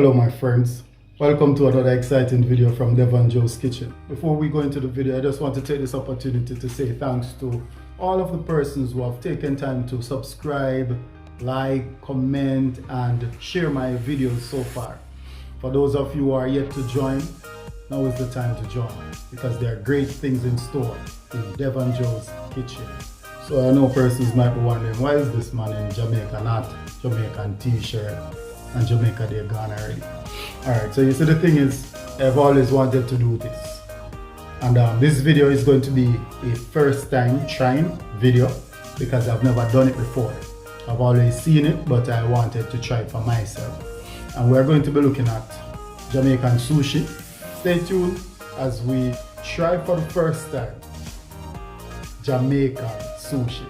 Hello my friends, welcome to another exciting video from Devon Joe's Kitchen. Before we go into the video, I just want to take this opportunity to say thanks to all of the persons who have taken time to subscribe, like, comment and share my videos so far. For those of you who are yet to join, now is the time to join because there are great things in store in Devon Joe's Kitchen. So I know persons might be wondering, why is this man in Jamaica not Jamaican t-shirt and Jamaica they're gone already? Alright, so you see the thing is, I've always wanted to do this. And this video is going to be a first time trying video because I've never done it before. I've always seen it, but I wanted to try it for myself. And we're going to be looking at Jamaican sushi. Stay tuned as we try for the first time Jamaican sushi.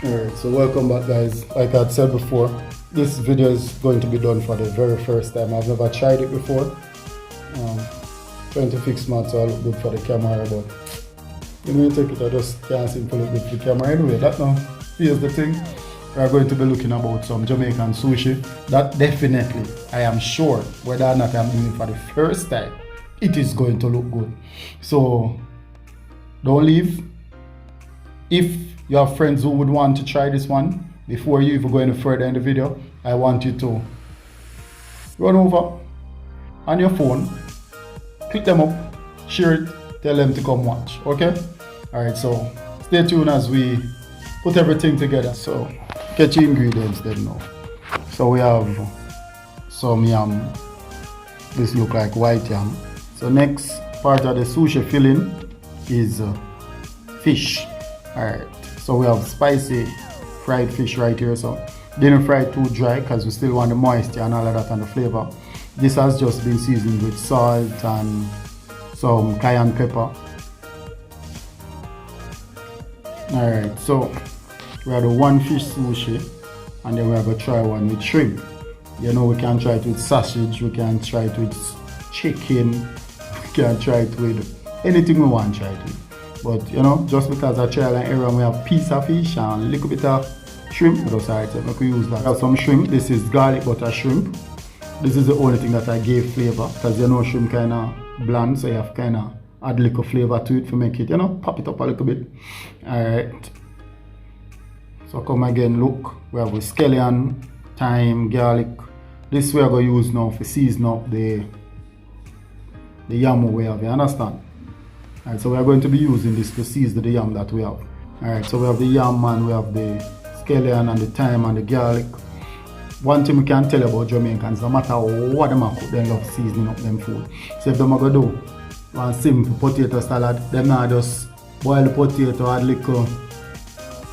Alright, so welcome back guys. Like I said before, this video is going to be done for the very first time. I've never tried it before. Trying to fix my so I look good for the camera, but you know, you take it, I just can't seem to look good for the camera. Anyway, that now, here's the thing. We are going to be looking about some Jamaican sushi. That definitely, I am sure, whether or not I'm doing it for the first time, it is going to look good. So, don't leave. If you have friends who would want to try this one, before you even go any further in the video, I want you to run over on your phone, click them up, share it, tell them to come watch, okay? Alright, so stay tuned as we put everything together. So, get your ingredients then now. So we have some yam. This look like white yam. So next part of the sushi filling is fish. Alright, so we have spicy fried fish right here. So didn't fry it too dry because we still want the moisture and all of that and the flavor. This has just been seasoned with salt and some cayenne pepper. Alright, so we have the one fish sushi and then we are going to try one with shrimp. You know, we can try it with sausage, we can try it with chicken, we can try it with anything we want to try it with. But you know, just because I trial and error, we have piece of fish and a little bit of shrimp. But that's alright, we can use that. We have some shrimp. This is garlic butter shrimp. This is the only thing that I gave flavor because you know shrimp kind of bland, so you have kind of add a little flavor to it to make it, you know, pop it up a little bit. Alright. So come again, look, we have escallion, thyme, garlic. This we are going to use now for season up the yam we have, you understand? Alright, so we are going to be using this to season the yam that we have. Alright, so we have the yam and we have the scallion and the thyme and the garlic. One thing we can tell about Jamaicans, no matter what them cook, they love seasoning up them food. So if them are going to do one simple potato salad, them not just boil the potato, add little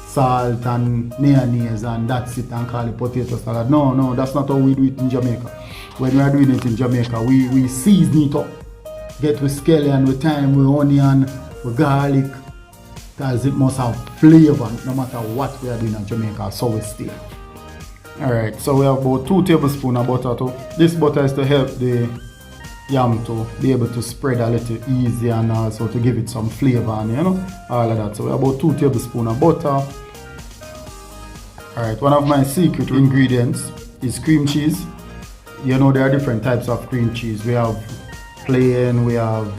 salt and mayonnaise and that's it and call it potato salad. No, that's not how we do it in Jamaica. When we are doing it in Jamaica, we season it up. Get with scallion, with thyme, with onion, with garlic, because it must have flavor no matter what we are doing in Jamaica, so we stay. Alright, so we have about 2 tablespoons of butter too. This butter is to help the yam to be able to spread a little easy and also to give it some flavor and you know, all of that. So we have about 2 tablespoons of butter. Alright, one of my secret ingredients is cream cheese. You know, there are different types of cream cheese. We have plain, we have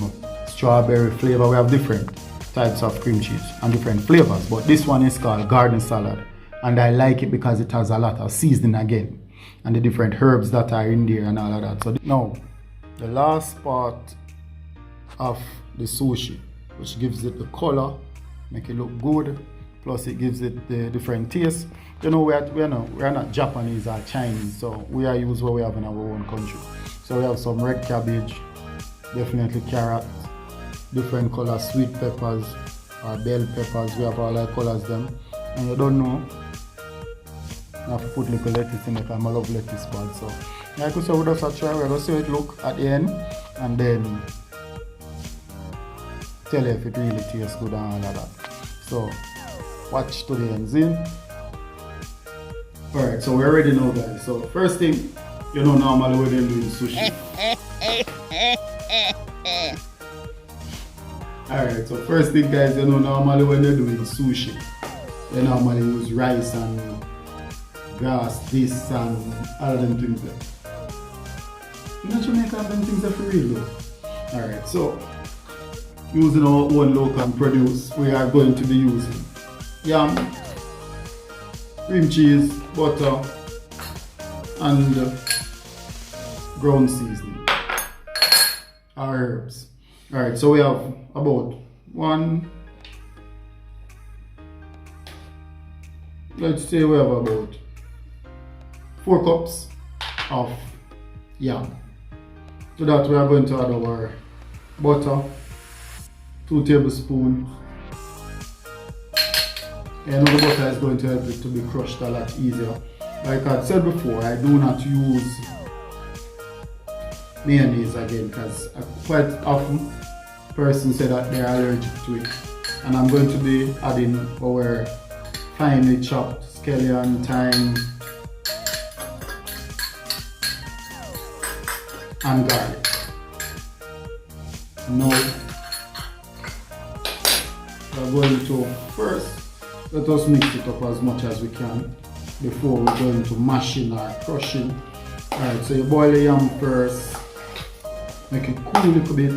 strawberry flavor, we have different types of cream cheese and different flavors, but this one is called garden salad and I like it because it has a lot of seasoning again and the different herbs that are in there and all of that. So now the last part of the sushi, which gives it the color, make it look good, plus it gives it the different taste. You know, we are not Japanese or Chinese, so we are use what we have in our own country. So we have some red cabbage, definitely carrot, different colors, sweet peppers or bell peppers. We have all the colors them. And you don't know, you have to put little lettuce in it because I love lettuce bad. So like we said, we just try, we're going to see how it look at the end and then tell you if it really tastes good and all of that. So watch to the end, see? Alright, so we're ready now guys. So first thing, you know normally when they're doing sushi. Alright, so first thing guys, you know normally when they're doing sushi, they normally use rice and grass, this and all of them things there. In Jamaica, them things are for real though. Alright, so using our own local produce, we are going to be using yam, cream cheese, butter, and ground seasoning, our herbs. Alright, so we have about let's say we have about 4 cups of yam. To that we are going to add our butter, 2 tablespoons. And the butter is going to help it to be crushed a lot easier. Like I said before, I do not use mayonnaise again because quite often persons say that they are allergic to it. And I'm going to be adding our finely chopped escallion, thyme, and garlic. Now, we're going to first let us mix it up as much as we can before we're going to mashing or crushing. Alright, so you boil the yam first, make it cool a little bit.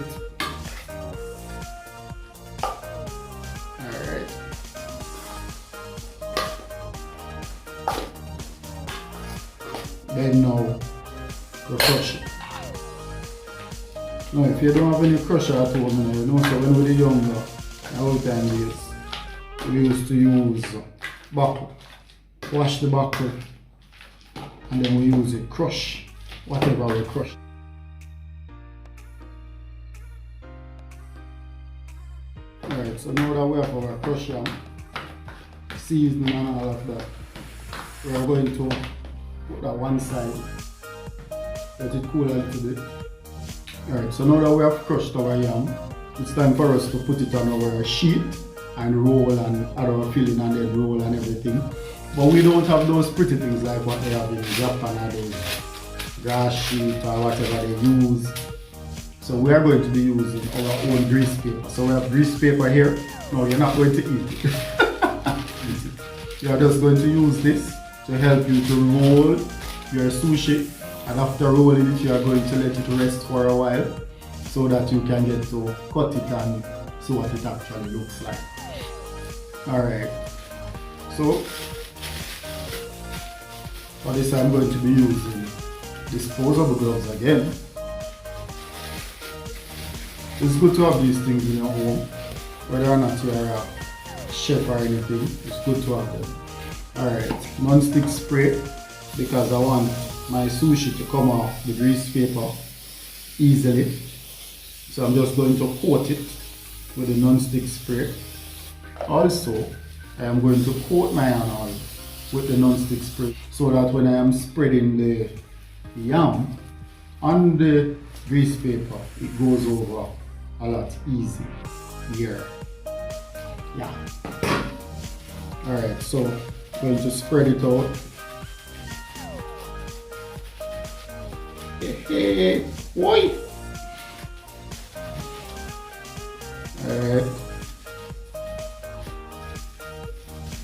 Alright. Then now we crush it. Now if you don't have any crusher at home, you know, so when we were younger, all the time we used to use buckle. Wash the buckle and then we use it, crush whatever we crush. Alright, so now that we have our crush yam, seasoning and all of that, we are going to put that one side, let it cool a little bit. Alright, so now that we have crushed our yam, it's time for us to put it on our sheet and roll and add our filling and then roll and everything. But we don't have those pretty things like what they have in Japan or the grass sheet or whatever they use. So we are going to be using our own grease paper. So we have grease paper here. No, you're not going to eat it. You are just going to use this to help you to roll your sushi. And after rolling it, you are going to let it rest for a while so that you can get to cut it and see what it actually looks like. Alright, so for this I'm going to be using disposable gloves again. It's good to have these things in your home, whether or not you are a chef or anything, it's good to have them. Alright, non-stick spray, because I want my sushi to come off the grease paper easily. So I'm just going to coat it with the non-stick spray. Also, I am going to coat my iron oil with the non-stick spray so that when I am spreading the yam on the grease paper, it goes over a lot easy here. Yeah. Alright, so I'm going to spread it out. Hey, boy! Alright.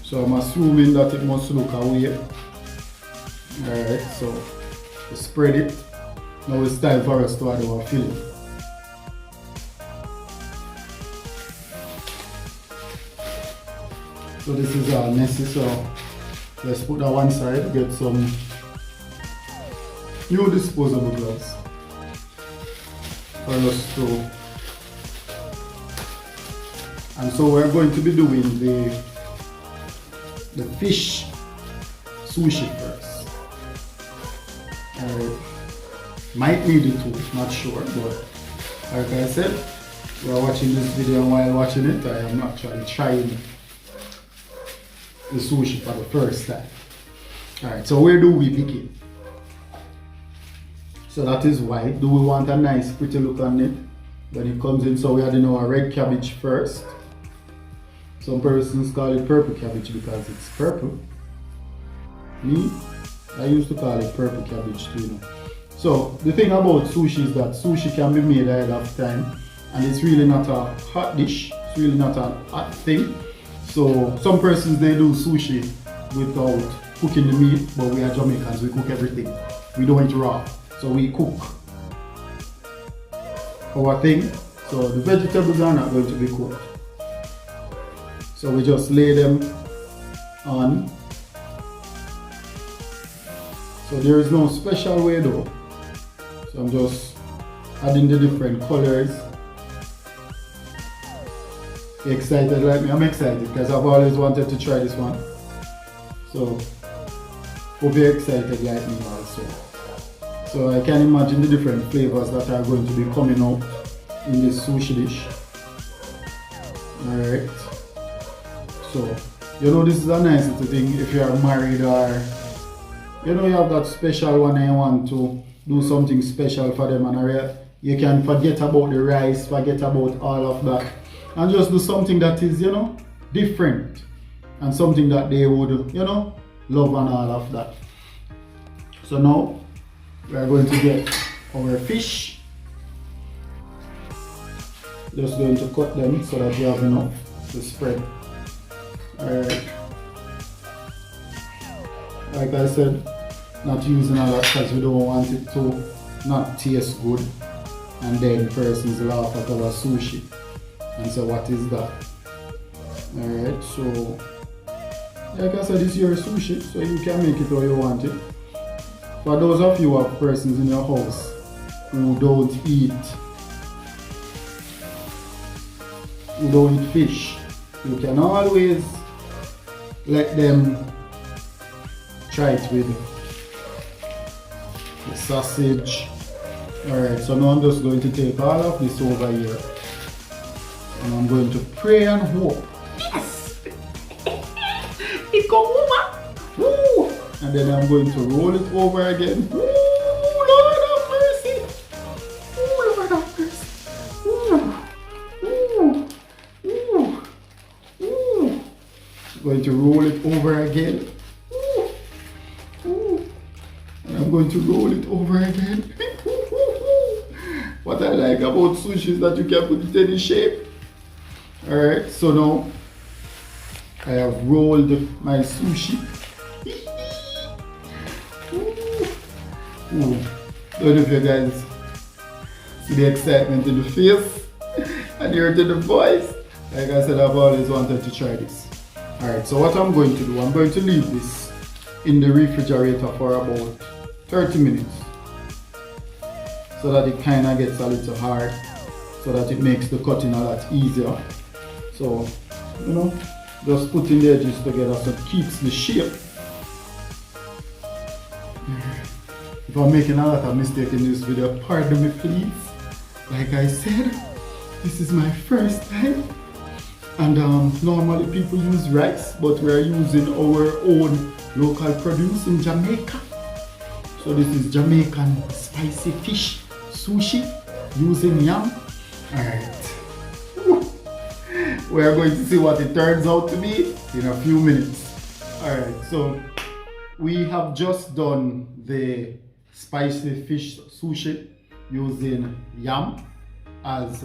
So I'm assuming that it must look away. Alright, so we spread it. Now it's time for us to add our filling. So this is all messy, so let's put that one side, get some new disposable gloves for us to. And so we're going to be doing the fish sushi first. Might need it too, not sure, but like I said, we are watching this video and while watching it, I am actually trying the sushi for the first time. Alright, so where do we begin? So that is white. Do we want a nice pretty look on it when it comes in? So we add in our red cabbage first. Some persons call it purple cabbage because it's purple. Me, I used to call it purple cabbage too, you know. So the thing about sushi is that sushi can be made ahead of time and it's really not a hot dish, it's really not a hot thing. So some persons they do sushi without cooking the meat, but we are Jamaicans, we cook everything. We don't eat raw, so we cook our thing. So the vegetables are not going to be cooked. So we just lay them on. So there is no special way though. So I'm just adding the different colors. You excited like me? I'm excited because I've always wanted to try this one. So hope you're excited like me also. So I can imagine the different flavors that are going to be coming out in this sushi dish. Alright. So, you know, this is a nice little thing if you are married or, you know, you have that special one and you want to do something special for them and you can forget about the rice, forget about all of that and just do something that is, you know, different and something that they would, you know, love and all of that. So now we are going to get our fish. Just going to cut them so that you have enough to spread. Alright. Like I said, not using a lot because we don't want it to not taste good and then persons laugh at our sushi and say what is that. Alright, so like I said, it's your sushi, so you can make it how you want it. For those of you who have persons in your house who don't eat fish, you can always let them try it with the sausage. Alright, so now I'm just going to take all of this over here and I'm going to pray and hope. Yes! It come over! Woo! And then I'm going to roll it over again. Woo! Lord have mercy! Woo! Lord have mercy! Woo! Woo! Woo! I'm going to roll it over again. Woo! Woo! And I'm going to roll it over again. What I like about sushi is that you can put it any shape. Alright, so now I have rolled my sushi. Don't know if you guys see the excitement in the face and hear it in the voice. Like I said, I've always wanted to try this. Alright, so what I'm going to do, I'm going to leave this in the refrigerator for about 30 minutes. So that it kind of gets a little hard, so that it makes the cutting a lot easier. So, you know, just putting the edges together so it keeps the shape. If I'm making a lot of mistakes in this video, pardon me please. Like I said, this is my first time. And normally people use rice, but we are using our own local produce in Jamaica. So this is Jamaican spicy fish sushi using yam. Alright. We are going to see what it turns out to be in a few minutes. Alright, so we have just done the spicy fish sushi using yam as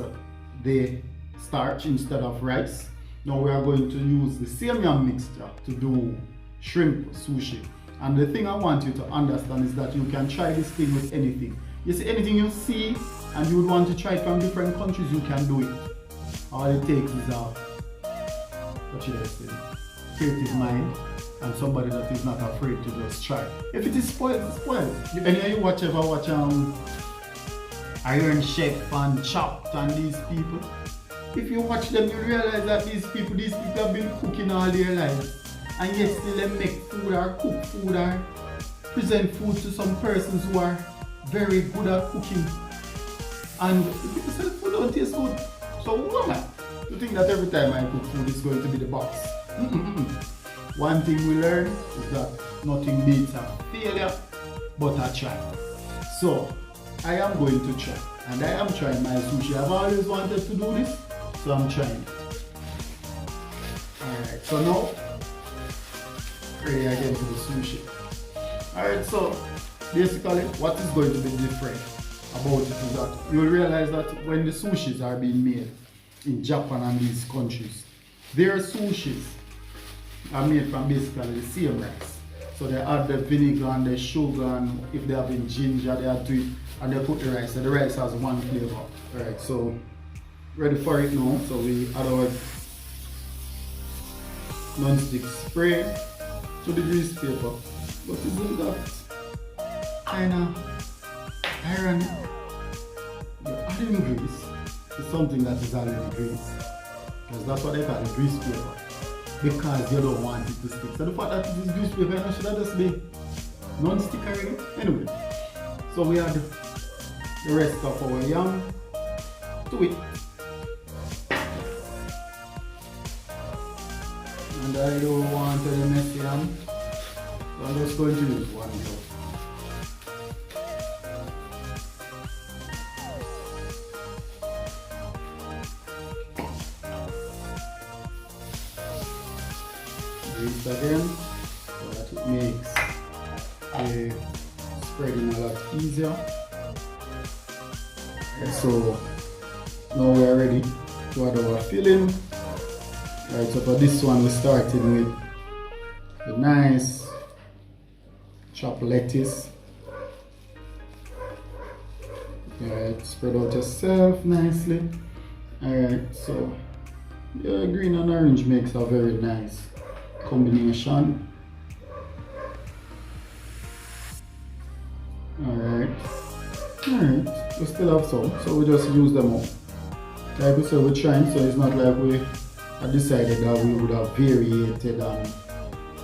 the starch instead of rice. Now we are going to use the same yam mixture to do shrimp sushi. And the thing I want you to understand is that you can try this thing with anything. You see, anything you see and you would want to try from different countries, you can do it. All it takes is what should I say, creative mind and somebody that is not afraid to just try. If it is spoiled, it's spoiled. Any of you watch Iron Chef and Chopped and these people, if you watch them, you realize that these people have been cooking all their lives. And yet still they make food or cook food or present food to some persons who are very good at cooking. And the people say the food don't taste good. So who am I to think that every time I cook food is going to be the box? One thing we learn is that nothing beats a failure but a try. So I am going to try, and I am trying my sushi. I've always wanted to do this, so I'm trying it. Alright, so now ready again to the sushi. Alright, so basically what is going to be different about it is that you'll realize that when the sushis are being made in Japan and these countries, their sushis are made from basically the same rice. So they add the vinegar and the sugar, and if they have been ginger, they add to it, and they put the rice. So the rice has one flavor. Alright, so ready for it now. So we add our non-stick spray to the grease paper. But isn't that kinda ironic? You're adding grease to something that is already grease. Because that's what they call it, grease paper. Because you don't want it to stick. So the fact that it is grease paper, it should just be non-stick already. Anyway, so we add the rest of our yam to it. And I don't want any messy yam, so I'm just going to use one glove. Grease again, so that it makes the spreading a lot easier. Okay, so now we are ready to add our filling. Right, so for this one we're starting with the nice chopped lettuce. Alright, spread out yourself nicely. Alright, so yeah, green and orange makes a very nice combination. Alright, we still have some, so we just use them all. Like we said, we're trying, so it's not like we I decided that we would have variated and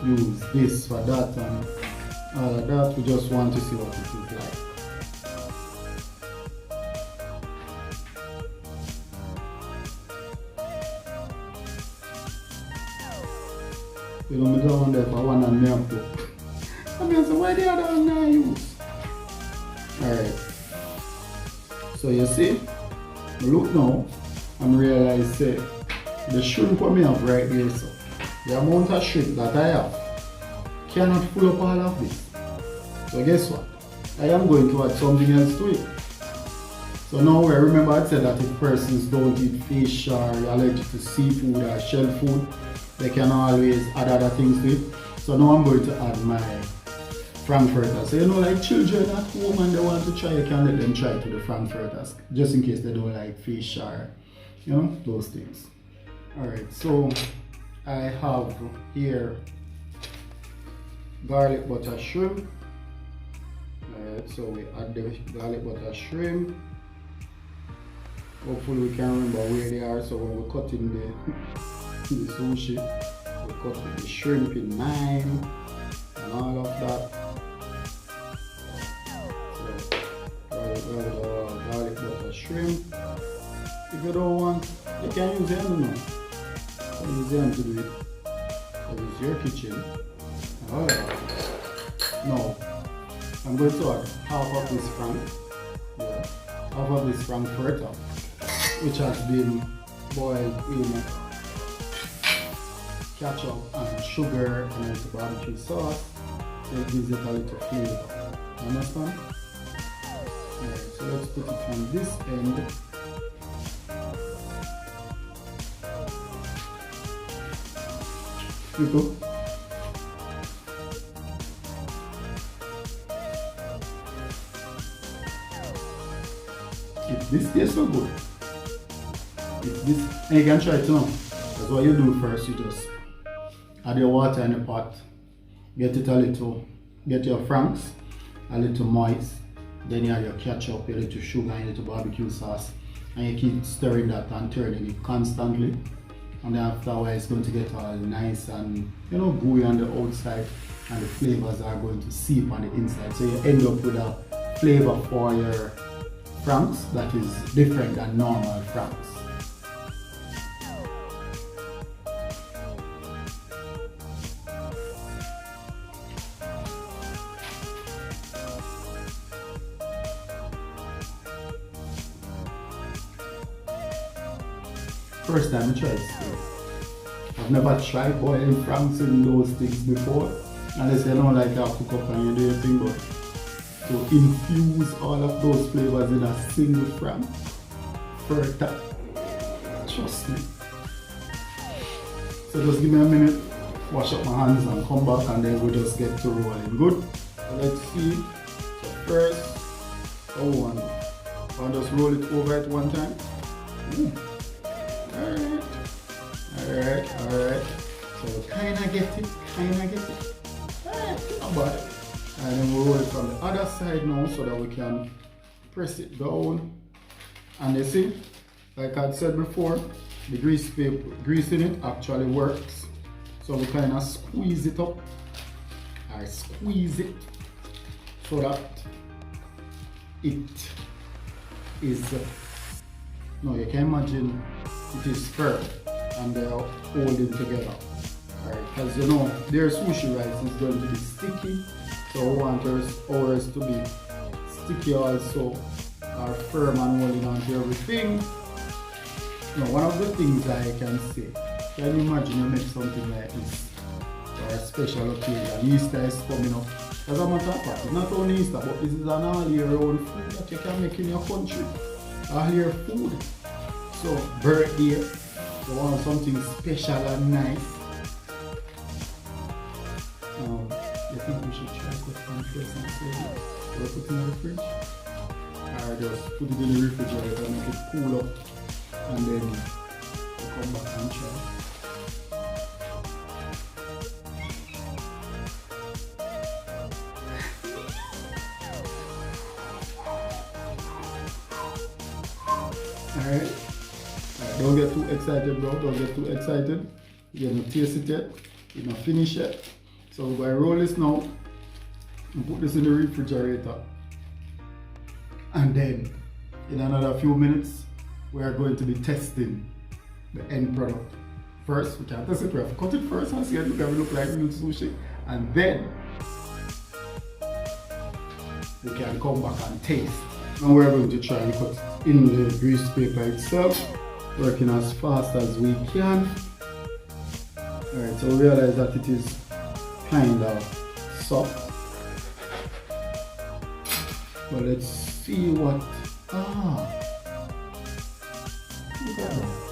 used this for that and all of that. We just want to see what it is like. You know, me down there for one and me have to. I mean, so why the other one not use? Alright. So you see, look now and realize say, the shrimp what me have right here, so the amount of shrimp that I have cannot fill up all of this. So guess what? I am going to add something else to it. So now I remember I said that if persons don't eat fish or are allergic to seafood or shell food, they can always add other things to it. So now I'm going to add my frankfurter. So you know, like children at home and they want to try, you can let them try to the frankfurters, just in case they don't like fish or, you know, those things. Alright, so I have here garlic butter shrimp. Alright, so we add the garlic butter shrimp. Hopefully we can remember where they are, so when we're cutting the sushi, we're cutting the shrimp in 9 and all of that. So garlic butter shrimp. If you don't want, you can use them now. Use them to do it. It's your kitchen. Alright. Now, I'm going to add half of this frankfurter, which has been boiled in ketchup and sugar and a little barbecue sauce. So it gives it a little flavor. Understand? Alright, so let's put it on this end. People. If this tastes so good, and you can try it now. That's what you do first. You just add your water in the pot, get it a little, get your franks a little moist, then you add your ketchup, your little sugar, and your little barbecue sauce, and you keep stirring that and turning it constantly. And then after a while it's going to get all nice and, you know, gooey on the outside, and the flavors are going to seep on the inside. So you end up with a flavor for your franks that is different than normal franks. First time I tried steak. I've never tried boiling franks in those things before. Unless you know, like you cook up and you do your thing, but to infuse all of those flavors in a single frank, first time, trust me. So just give me a minute wash up my hands and come back, and then we'll just get to rolling. Good? So let's see. So first, I'll just roll it over at one time. Alright. So kinda get it. Alright, not bad. And then we'll roll it from the other side now so that we can press it down. And you see, like I said before, the grease in it actually works. So we kind of squeeze it up. I squeeze it so that it is, no, you can imagine it is firm and they are holding together. Alright, because you know their sushi rice is going to be sticky, so we want ours to be sticky also, are firm and holding on to everything. Now, one of the things I can say, can you imagine you make something like this for a special occasion? Easter is coming up. As a matter of fact, it's not only Easter, but this is an all-year-round food that you can make in your country. All-year food. So, birthday, you want something special and nice. Now, you think we should try cut some first and save it? Or put it in the fridge? Or just put it in the refrigerator and make it cool up. And then we'll come back and try. Alright, don't get too excited, bro. Don't get too excited. You don't taste it yet. You don't finish yet. So we're going to roll this now and put this in the refrigerator. And then in another few minutes, we are going to be testing the end product. First, we can test it. We have to cut it first and see it look like real sushi. And then we can come back and taste. Now we're going to try and cut it in the grease paper itself, working as fast as we can. Alright, so realize that it is kind of soft. But let's see what. Look at that.